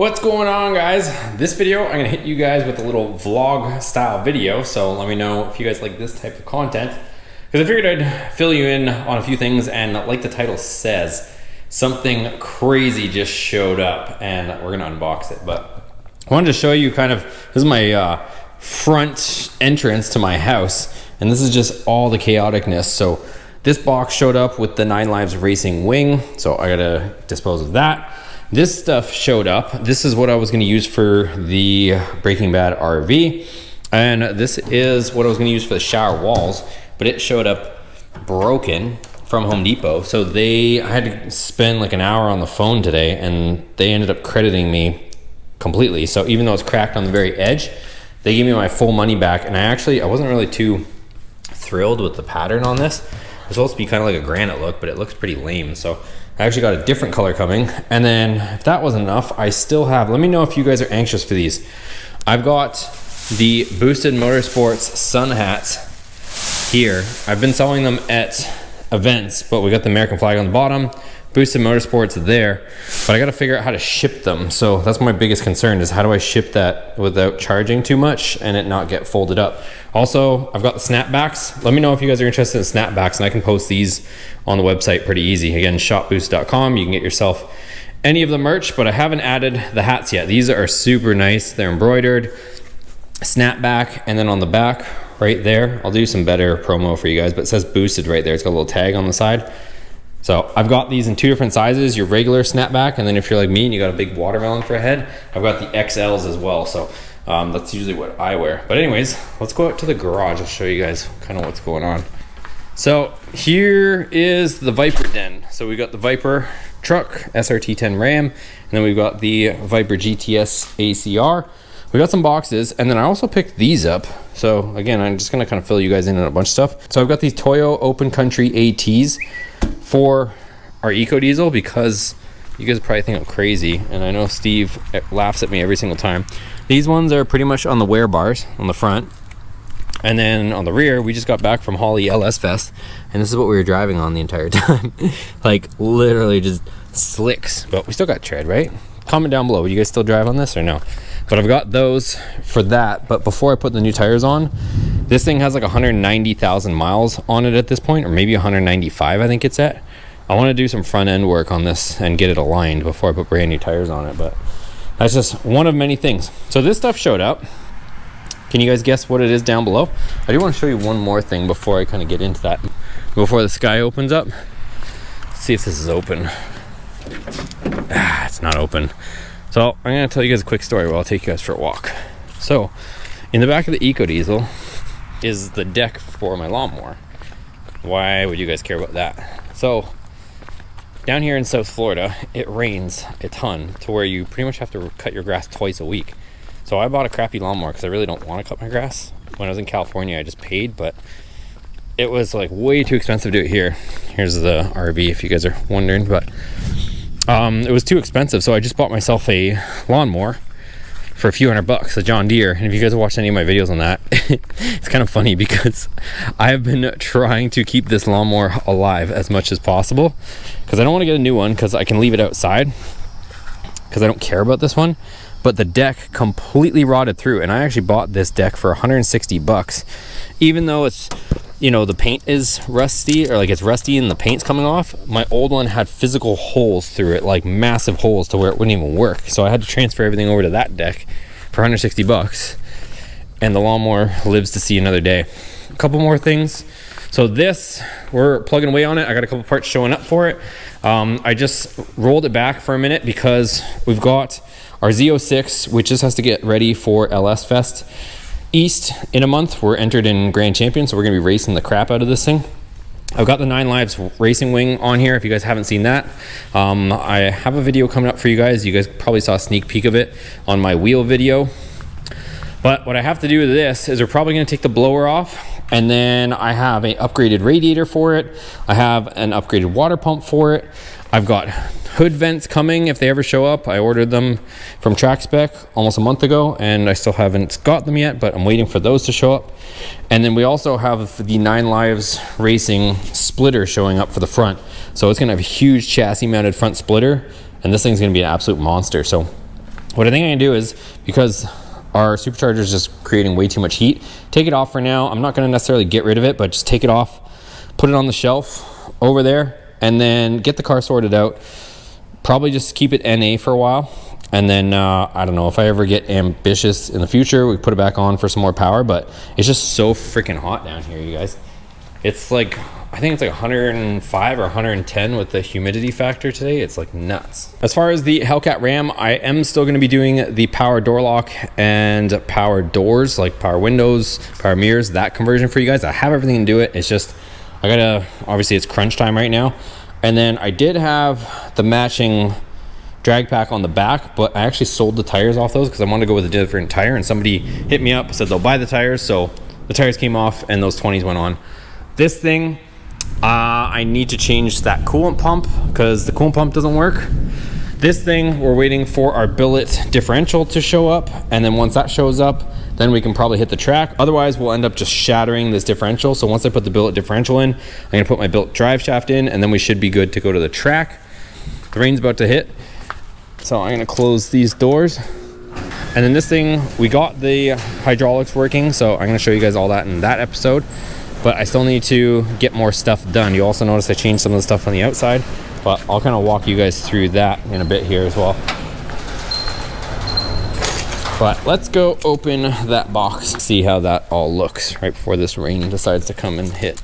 What's going on, guys? This video, I'm gonna hit you guys with a little vlog style video. So let me know if you guys like this type of content, because I figured I'd fill you in on a few things. And like the title says, something crazy just showed up and we're gonna unbox it. But I wanted to show you this is my front entrance to my house. And this is just all the chaoticness. So this box showed up with the 9 Lives Racing wing. So I gotta dispose of that. This stuff showed up. This is what I was gonna use for the Breaking Bad RV. And this is what I was gonna use for the shower walls, but it showed up broken from Home Depot. So I had to spend like an hour on the phone today and they ended up crediting me completely. So even though it's cracked on the very edge, they gave me my full money back. And I wasn't really too thrilled with the pattern on this. It's supposed to be kind of like a granite look, but it looks pretty lame. So I actually got a different color coming. And then if that wasn't enough, I still have, let me know if you guys are anxious for these. I've got the Boosted Motorsports sun hats here. I've been selling them at events, but we got the American flag on the bottom, Boosted Motorsports there, but I got to figure out how to ship them. So that's my biggest concern, is how do I ship that without charging too much and it not get folded up. Also, I've got the snapbacks. Let me know if you guys are interested in snapbacks, and I can post these on the website pretty easy. Again, shopboost.com. You can get yourself any of the merch, but I haven't added the hats yet. These are super nice. They're embroidered, snapback, and then on the back right there, I'll do some better promo for you guys, but it says Boosted right there. It's got a little tag on the side. So I've got these in 2 different sizes, your regular snapback, and then if you're like me and you got a big watermelon for a head, I've got the XLs as well. So that's usually what I wear. But anyways, let's go out to the garage. I'll show you guys kind of what's going on. So here is the Viper den. So we got the Viper truck, SRT10 Ram, and then we've got the Viper GTS ACR. We got some boxes, and then I also picked these up. So again, I'm just gonna kind of fill you guys in on a bunch of stuff. So I've got these Toyo Open Country ATs for our Eco Diesel, because you guys probably think I'm crazy, and I know Steve laughs at me every single time. These ones are pretty much on the wear bars on the front, and then on the rear, we just got back from Holly LS Fest, and this is what we were driving on the entire time. Like literally just slicks, but we still got tread, right? Comment down below, would you guys still drive on this or no? But I've got those for that. But before I put the new tires on, this thing has like 190,000 miles on it at this point, or maybe 195 I think it's at. I want to do some front end work on this and get it aligned before I put brand new tires on it, but that's just one of many things. So this stuff showed up. Can you guys guess what it is down below? I do want to show you one more thing before I kind of get into that, before the sky opens up. Let's see if this is open. It's not open. So I'm going to tell you guys a quick story while I'll take you guys for a walk. So in the back of the Eco Diesel is the deck for my lawnmower. Why would you guys care about that? So down here in South Florida, it rains a ton to where you pretty much have to cut your grass twice a week. So I bought a crappy lawnmower because I really don't want to cut my grass. When I was in California, I just paid, but it was like way too expensive to do it here. Here's the RV if you guys are wondering, but it was too expensive, so I just bought myself a lawnmower for a few $100, a John Deere. And if you guys have watched any of my videos on that, it's kind of funny because I have been trying to keep this lawnmower alive as much as possible, because I don't want to get a new one because I can leave it outside because I don't care about this one. But the deck completely rotted through, and I actually bought this deck for $160, even though it's, you know, the paint is rusty, or like it's rusty and the paint's coming off. My old one had physical holes through it, like massive holes to where it wouldn't even work. So I had to transfer everything over to that deck for $160, and the lawnmower lives to see another day. A couple more things. So this, we're plugging away on it. I got a couple parts showing up for it. I just rolled it back for a minute because we've got our Z06, which just has to get ready for LS Fest East in a month. We're entered in Grand Champion, so we're gonna be racing the crap out of this thing. I've got the 9 Lives Racing wing on here if you guys haven't seen that. I have a video coming up for you guys. You guys probably saw a sneak peek of it on my wheel video. But what I have to do with this is we're probably gonna take the blower off, and then I have an upgraded radiator for it. I have an upgraded water pump for it. I've got hood vents coming if they ever show up. I ordered them from Track Spec almost a month ago, and I still haven't got them yet, but I'm waiting for those to show up. And then we also have the 9 Lives Racing splitter showing up for the front. So it's gonna have a huge chassis mounted front splitter, and this thing's gonna be an absolute monster. So what I think I'm gonna do is, because our supercharger is just creating way too much heat, take it off for now. I'm not gonna necessarily get rid of it, but just take it off, put it on the shelf over there, and then get the car sorted out. Probably just keep it NA for a while. And then, I don't know, if I ever get ambitious in the future, we put it back on for some more power, but it's just so freaking hot down here, you guys. It's like, I think it's like 105 or 110 with the humidity factor today. It's like nuts. As far as the Hellcat RAM, I am still gonna be doing the power door lock and power doors, like power windows, power mirrors, that conversion for you guys. I have everything to do it. It's just, I gotta, obviously it's crunch time right now. And then I did have the matching drag pack on the back, but I actually sold the tires off those because I wanted to go with a different tire, and somebody hit me up, said they'll buy the tires, so the tires came off and those 20s went on. This thing, I need to change that coolant pump because the coolant pump doesn't work. This thing, we're waiting for our billet differential to show up, and then once that shows up, then we can probably hit the track. Otherwise, we'll end up just shattering this differential. So once I put the billet differential in, I'm gonna put my billet drive shaft in, and then we should be good to go to the track. The rain's about to hit, so I'm gonna close these doors. And then this thing, we got the hydraulics working, so I'm gonna show you guys all that in that episode. But I still need to get more stuff done. You also notice I changed some of the stuff on the outside, but I'll kind of walk you guys through that in a bit here as well. But let's go open that box, see how that all looks right before this rain decides to come and hit.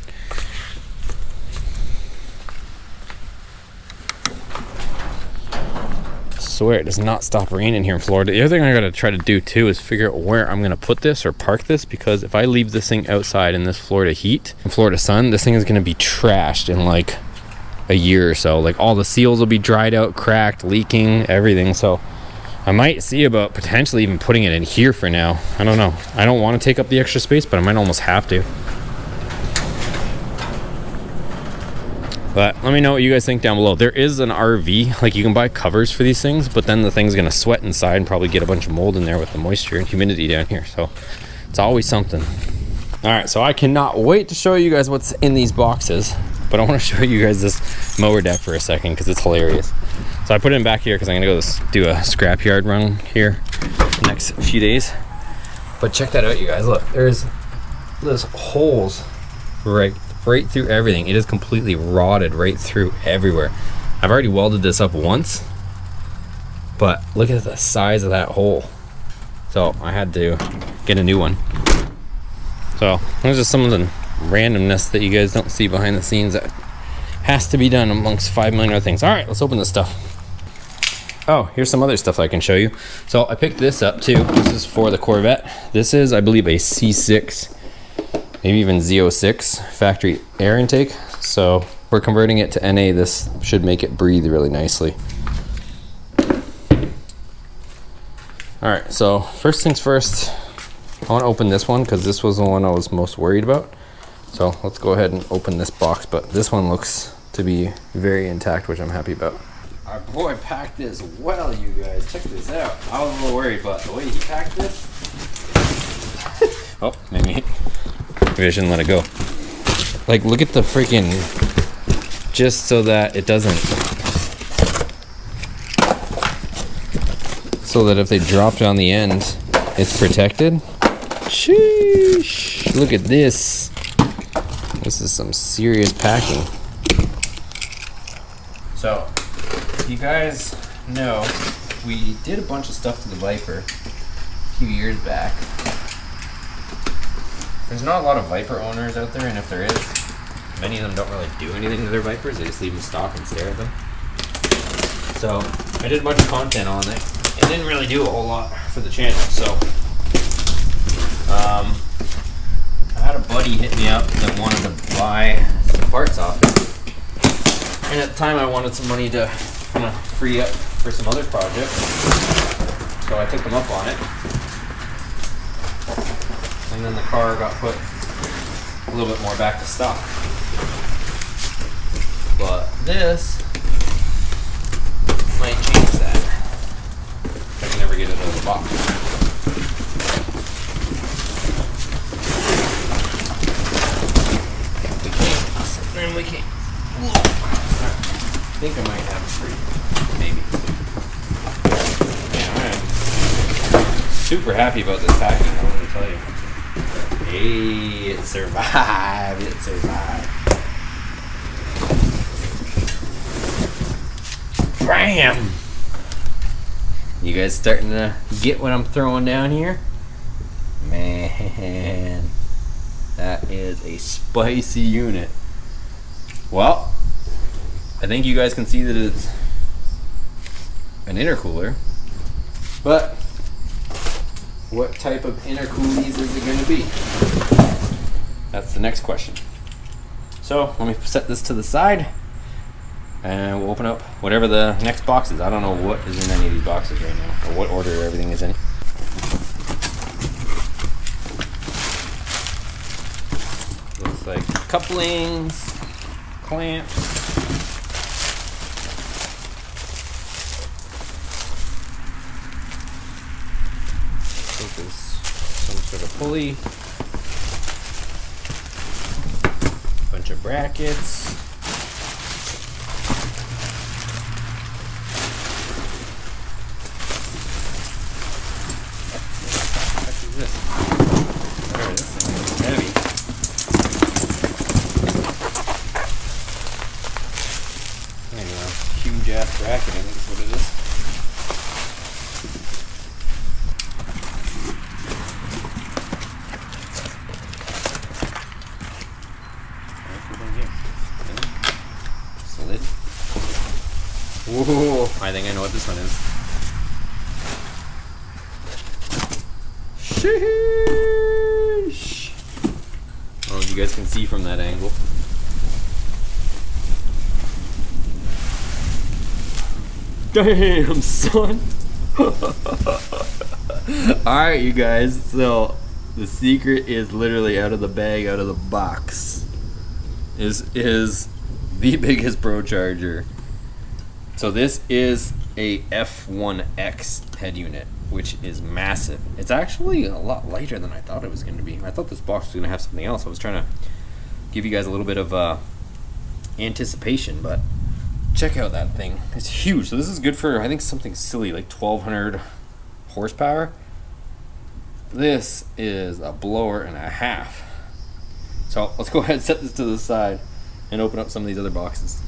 I swear it does not stop raining here in Florida. The other thing I gotta try to do too is figure out where I'm gonna put this or park this, because if I leave this thing outside in this Florida heat and Florida sun, this thing is gonna be trashed in like a year or so. Like all the seals will be dried out, cracked, leaking, everything. So I might see about potentially even putting it in here for now. I don't know. I don't want to take up the extra space, but I might almost have to. But let me know what you guys think down below. There is an RV, like you can buy covers for these things, but then the thing's gonna sweat inside and probably get a bunch of mold in there with the moisture and humidity down here. So it's always something. All right, so I cannot wait to show you guys what's in these boxes, but I want to show you guys this mower deck for a second because it's hilarious. So I put it in back here because I'm gonna go do a scrapyard run here the next few days. But check that out, you guys. Look, there's holes right through everything. It is completely rotted right through everywhere. I've already welded this up once, but look at the size of that hole. So I had to get a new one. So there's just some of the randomness that you guys don't see behind the scenes that has to be done amongst 5 million other things. All right, let's open this stuff. Oh, here's some other stuff I can show you. So I picked this up too. This is for the Corvette. This is, I believe, a C6, maybe even Z06 factory air intake. So we're converting it to NA. This should make it breathe really nicely. All right, so first things first, I want to open this one because this was the one I was most worried about. So let's go ahead and open this box, but this one looks to be very intact, which I'm happy about. Our boy packed this well, you guys. Check this out. I was a little worried, but the way he packed this. Oh, maybe I shouldn't let it go. Like, look at the freaking, just so that it doesn't, so that if they dropped on the end, it's protected. Sheesh, look at this. This is some serious packing. So, you guys know we did a bunch of stuff to the Viper a few years back. There's not a lot of Viper owners out there, and if there is, many of them don't really do anything to their Vipers. They just leave them stock and stare at them. So I did a bunch of content on it. It didn't really do a whole lot for the channel. So I had a buddy hit me up that wanted to buy some parts off it. And at the time I wanted some money to kind of free up for some other projects. So I took them up on it. And then the car got put a little bit more back to stock. But this might change that. If I can ever get it out of the box. We can't. Then we can't. I think I might have it free. Maybe. Yeah, alright. super happy about this packing, let me tell you. Hey, it survived. It survived. Bam! You guys starting to get what I'm throwing down here? Man, that is a spicy unit. Well, I think you guys can see that it's an intercooler, but what type of intercoolies is it going to be? That's the next question. So let me set this to the side and we'll open up whatever the next box is. I don't know what is in any of these boxes right now, or what order everything is in. Looks like couplings, clamps. I think there's some sort of pulley. Bunch of brackets. Huge ass bracket, I think is what it is. Slid. Whoa, I think I know what this one is. Sheesh. Oh, you guys can see from that angle. Damn, son. Alright, you guys, so the secret is literally out of the bag, out of the box. Is the biggest Pro Charger. So this is a F1X head unit, which is massive. It's actually a lot lighter than I thought it was going to be. I thought this box was going to have something else. I was trying to give you guys a little bit of anticipation, but check out that thing. It's huge. So this is good for, I think, something silly like 1,200 horsepower. This is a blower and a half. So let's go ahead and set this to the side and open up some of these other boxes.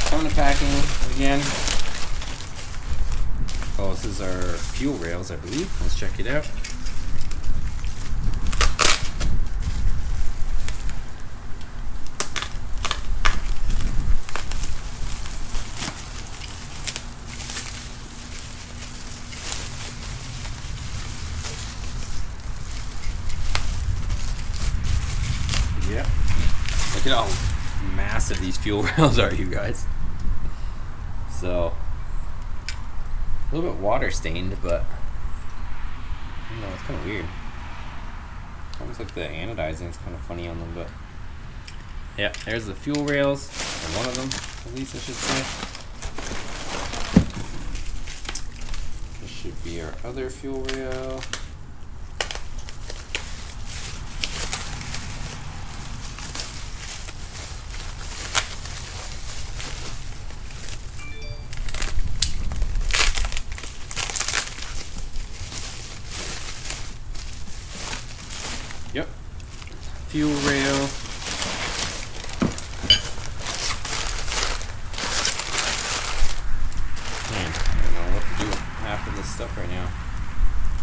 Ton of packing again. Oh, this is our fuel rails, I believe. Let's check it out. Yep. Look at how massive these fuel rails are, you guys. So a little bit water stained, but I don't know, it's kind of weird. Almost like the anodizing is kind of funny on them, but yeah, there's the fuel rails, or one of them, at least I should say. This should be our other fuel rail. Yep, fuel rail. Man, I don't know what to do with half of this stuff right now.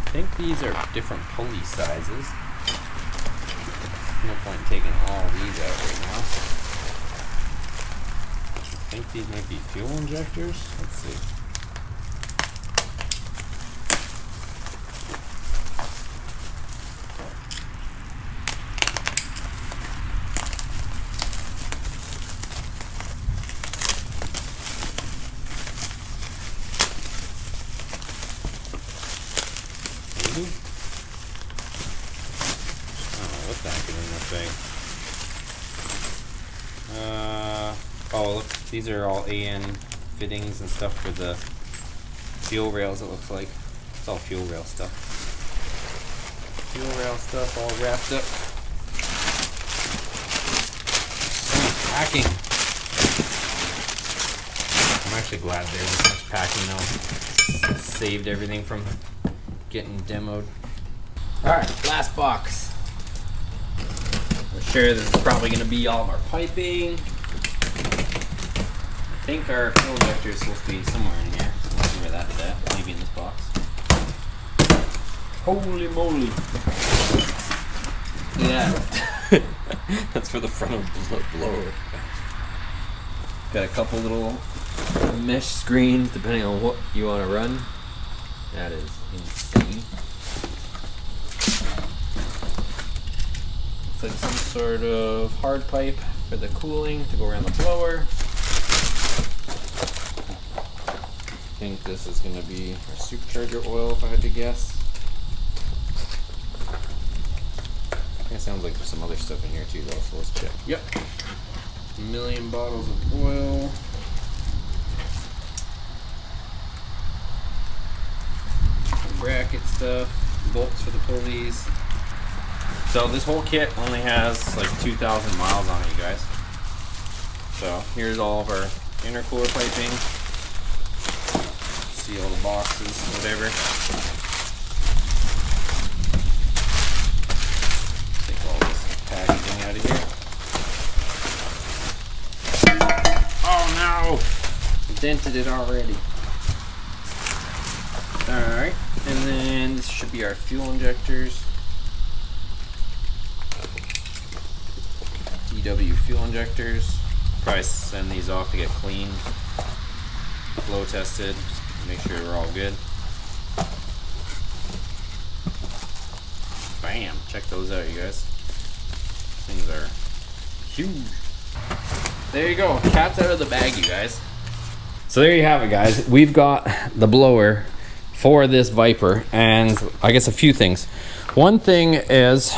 I think these are different pulley sizes. No point in taking all these out right now. I think these might be fuel injectors. Let's see. I don't know what the heck is in this thing. Oh, look, these are all AN fittings and stuff for the fuel rails, it looks like. It's all fuel rail stuff. Fuel rail stuff all wrapped up. packing. I'm actually glad there was much packing though. It saved everything from getting demoed. Alright, last box. I'm sure this is probably going to be all of our piping. I think our fuel injector is supposed to be somewhere in here. Let's see where that's at. Maybe in this box. Holy moly. Yeah. That's for the front of the blower. Got a couple little mesh screens depending on what you want to run. That is insane. Looks like some sort of hard pipe for the cooling to go around the blower. I think this is going to be our supercharger oil if I had to guess. It sounds like there's some other stuff in here too though, so let's check. Yep. 1,000,000 bottles of oil. Bracket stuff, bolts for the pulleys. So this whole kit only has like 2,000 miles on it, you guys. So here's all of our intercooler piping. See all the boxes, whatever. Take all this packaging out of here. Oh no! I dented it already. Alright, and then this should be our fuel injectors. DW fuel injectors. Probably send these off to get cleaned, flow tested, just make sure we're all good. Bam! Check those out, you guys. Things are huge. There you go. Cat's out of the bag, you guys. So there you have it, guys. We've got the blower for this Viper, and I guess a few things. One thing is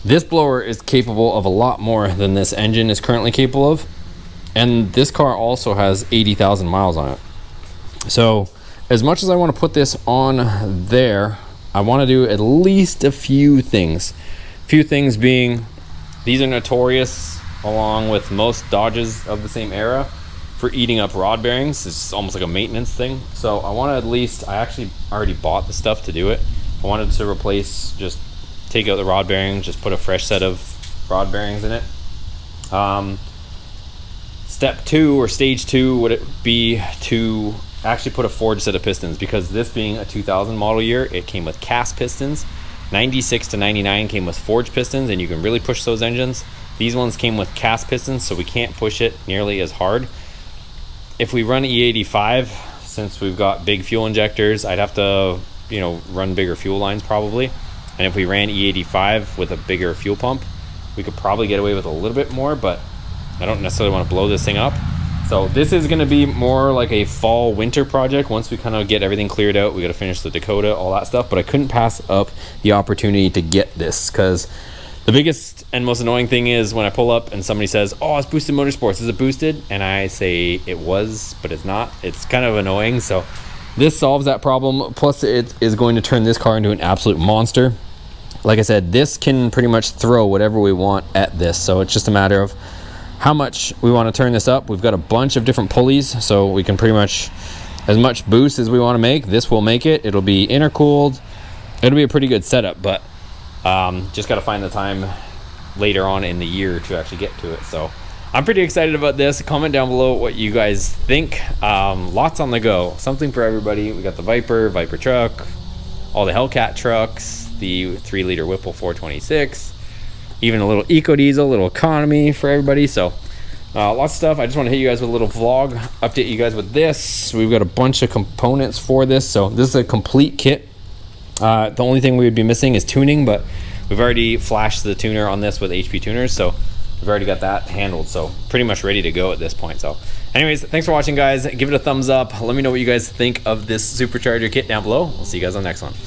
this blower is capable of a lot more than this engine is currently capable of, and this car also has 80,000 miles on it. So as much as I want to put this on there, I want to do at least a few things. Few things being, these are notorious, along with most Dodges of the same era, for eating up rod bearings. It's almost like a maintenance thing. So I want to at least, I actually already bought the stuff to do it. I wanted to replace, just take out the rod bearings, just put a fresh set of rod bearings in it. Step 2 or stage 2 would it be to actually put a forged set of pistons, because this being a 2000 model year, it came with cast pistons. 96 to 99 came with forged pistons, and you can really push those engines. These ones came with cast pistons, so we can't push it nearly as hard. If we run E85, since we've got big fuel injectors, I'd have to, you know, run bigger fuel lines probably. And if we ran E85 with a bigger fuel pump, we could probably get away with a little bit more, but I don't necessarily want to blow this thing up. So this is going to be more like a fall winter project. Once we kind of get everything cleared out, we got to finish the Dakota, all that stuff. But I couldn't pass up the opportunity to get this, because the biggest and most annoying thing is when I pull up and somebody says, oh, it's Boosted Motorsports, is it boosted? And I say it was, but it's not. It's kind of annoying. So this solves that problem. Plus it is going to turn this car into an absolute monster. Like I said, this can pretty much throw whatever we want at this. So it's just a matter of how much we want to turn this up. We've got a bunch of different pulleys, so we can pretty much, as much boost as we want to make, this will make it. It'll be intercooled. It'll be a pretty good setup, but just got to find the time later on in the year to actually get to it. So I'm pretty excited about this. Comment down below what you guys think. Lots on the go, something for everybody. We got the Viper truck, all the Hellcat trucks, the 3-liter Whipple 426, even a little eco diesel, little economy for everybody. So lots of stuff. I just want to hit you guys with a little vlog, update you guys with this. We've got a bunch of components for this, so this is a complete kit. The only thing we would be missing is tuning, but we've already flashed the tuner on this with HP tuners, so we've already got that handled. So pretty much ready to go at this point. So anyways, thanks for watching, guys. Give it a thumbs up. Let me know what you guys think of this supercharger kit down below. We'll see you guys on the next one.